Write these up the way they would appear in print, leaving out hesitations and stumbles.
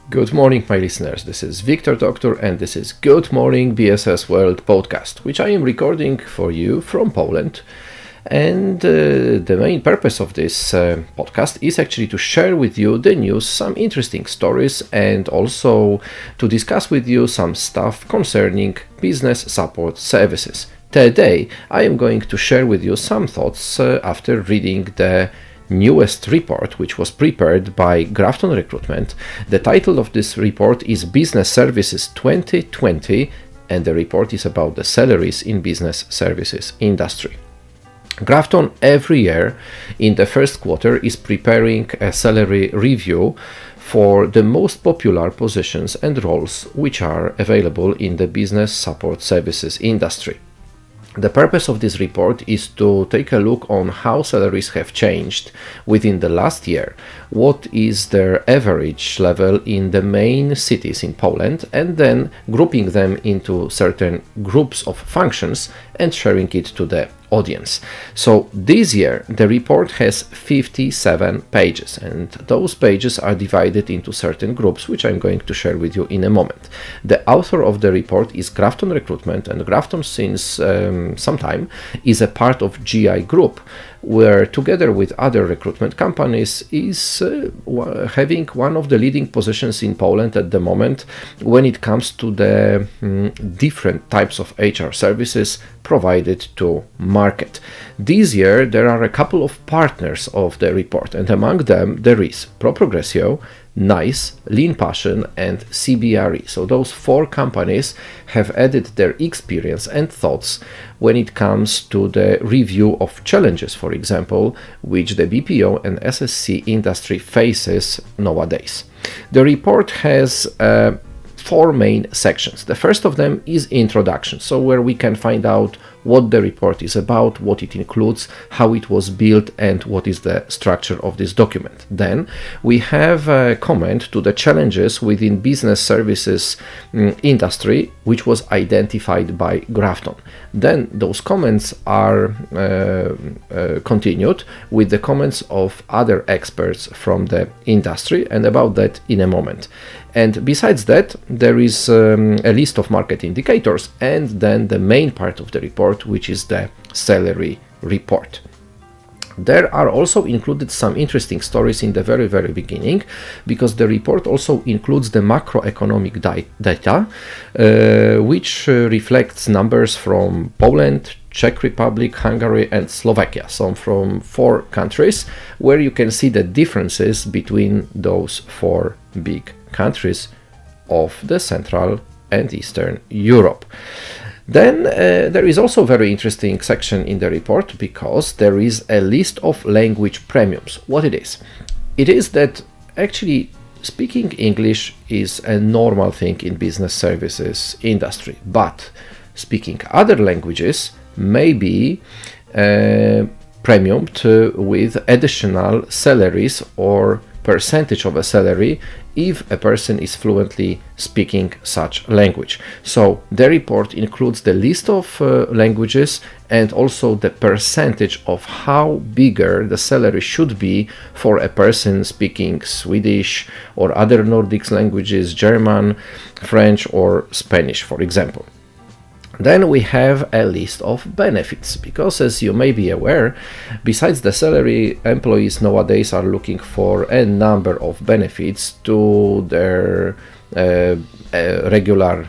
Good morning, my listeners. This is Wiktor Doctor, and this is Good Morning BSS World podcast, which I am recording for you from Poland. And the main purpose of this podcast is actually to share with you the news, some interesting stories, and also to discuss with you some stuff concerning business support services. Today, I am going to share with you some thoughts after reading the newest report, which was prepared by Grafton Recruitment. The title of this report is Business Services 2020, and the report is about the salaries in business services industry. Grafton every year in the first quarter is preparing a salary review for the most popular positions and roles which are available in the business support services industry. The purpose of this report is to take a look on how salaries have changed within the last year, what is their average level in the main cities in Poland, and then grouping them into certain groups of functions and sharing it to the audience. So this year the report has 57 pages, and those pages are divided into certain groups, which I'm going to share with you in a moment. The author of the report is Grafton Recruitment, and Grafton since some time is a part of GI Group, where together with other recruitment companies is having one of the leading positions in Poland at the moment when it comes to the different types of HR services provided to market. This year there are a couple of partners of the report, and among them there is ProProgressio, NICE, Lean Passion, and CBRE. So those four companies have added their experience and thoughts when it comes to the review of challenges, for example, which the BPO and SSC industry faces nowadays. The report has four main sections. The first of them is introduction, so where we can find out what the report is about, what it includes, how it was built, and what is the structure of this document. Then we have a comment to the challenges within business services industry, which was identified by Grafton. Then those comments are continued with the comments of other experts from the industry, and about that in a moment. And besides that, there is a list of market indicators, and then the main part of the report, which is the salary report. There are also included some interesting stories in the very beginning, because the report also includes the macroeconomic data, which reflects numbers from Poland, Czech Republic, Hungary, and Slovakia, so from four countries, where you can see the differences between those four big countries of the Central and Eastern Europe. Then there is also a very interesting section in the report, because there is a list of language premiums. What it is? It is that actually speaking English is a normal thing in business services industry, but speaking other languages may be premiumed with additional salaries or percentage of a salary if a person is fluently speaking such language. So the report includes the list of languages and also the percentage of how bigger the salary should be for a person speaking Swedish or other Nordic languages, German, French, or Spanish, for example. Then we have a list of benefits, because as you may be aware, besides the salary, employees nowadays are looking for a number of benefits to their regular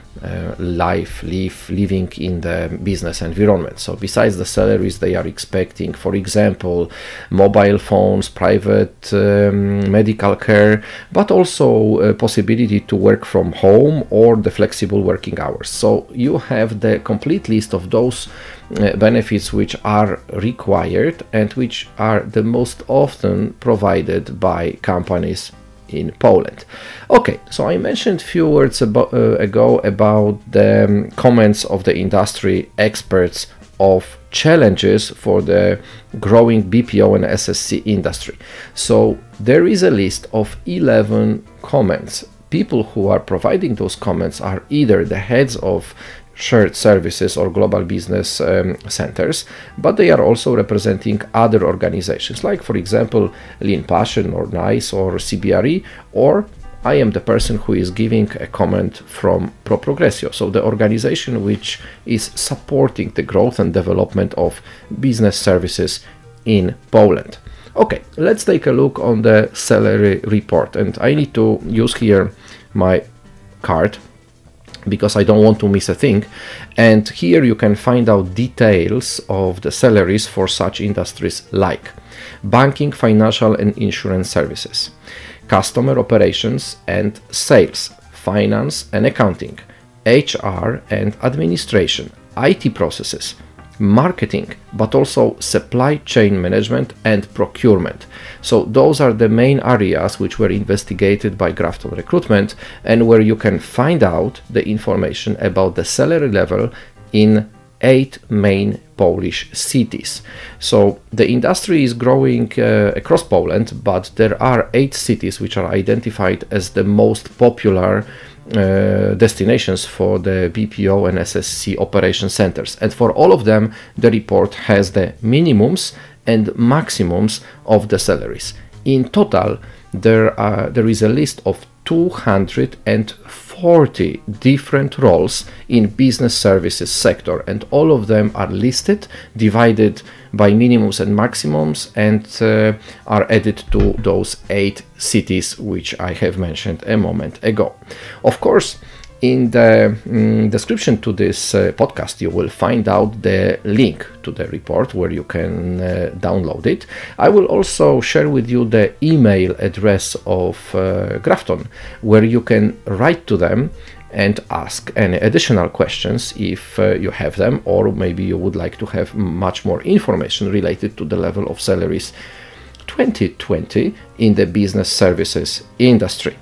living in the business environment. So besides the salaries, they are expecting, for example, mobile phones, private medical care, but also a possibility to work from home or the flexible working hours. So you have the complete list of those benefits which are required and which are the most often provided by companies in Poland. Okay, so I mentioned a few words ago about the comments of the industry experts of challenges for the growing BPO and SSC industry. So there is a list of 11 comments. People who are providing those comments are either the heads of shared services or global business centers, but they are also representing other organizations, like for example Lean Passion or NICE or CBRE, or I am the person who is giving a comment from ProProgresio, so the organization which is supporting the growth and development of business services in Poland. Okay, let's take a look on the salary report, and I need to use here my card because I don't want to miss a thing. And here you can find out details of the salaries for such industries like banking, financial and insurance services, customer operations and sales, finance and accounting, HR and administration, IT processes, marketing, but also supply chain management and procurement. So those are the main areas which were investigated by Grafton Recruitment and where you can find out the information about the salary level in 8 main Polish cities. So the industry is growing across Poland, but there are 8 cities which are identified as the most popular destinations for the BPO and SSC operation centers, and for all of them the report has the minimums and maximums of the salaries. In total there is a list of 240 different roles in business services sector, and all of them are listed, divided by minimums and maximums, and are added to those 8 cities which I have mentioned a moment ago. Of course, in the description to this podcast, you will find out the link to the report where you can download it. I will also share with you the email address of Grafton, where you can write to them and ask any additional questions if you have them, or maybe you would like to have much more information related to the level of salaries 2020 in the business services industry.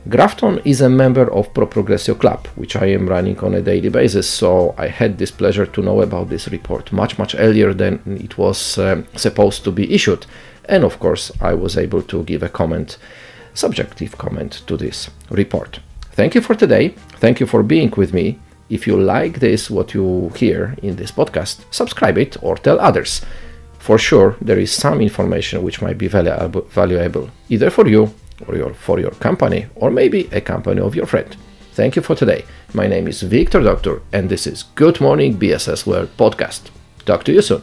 Grafton is a member of ProProgresio Club, which I am running on a daily basis, so I had this pleasure to know about this report much earlier than it was supposed to be issued, and of course I was able to give a comment, subjective comment to this report. Thank you for today, thank you for being with me. If you like this, what you hear in this podcast, subscribe it or tell others. For sure there is some information which might be valuable either for you or for your company, or maybe a company of your friend. Thank you for today. My name is Wiktor Doctor, and this is Good Morning BSS World Podcast. Talk to you soon.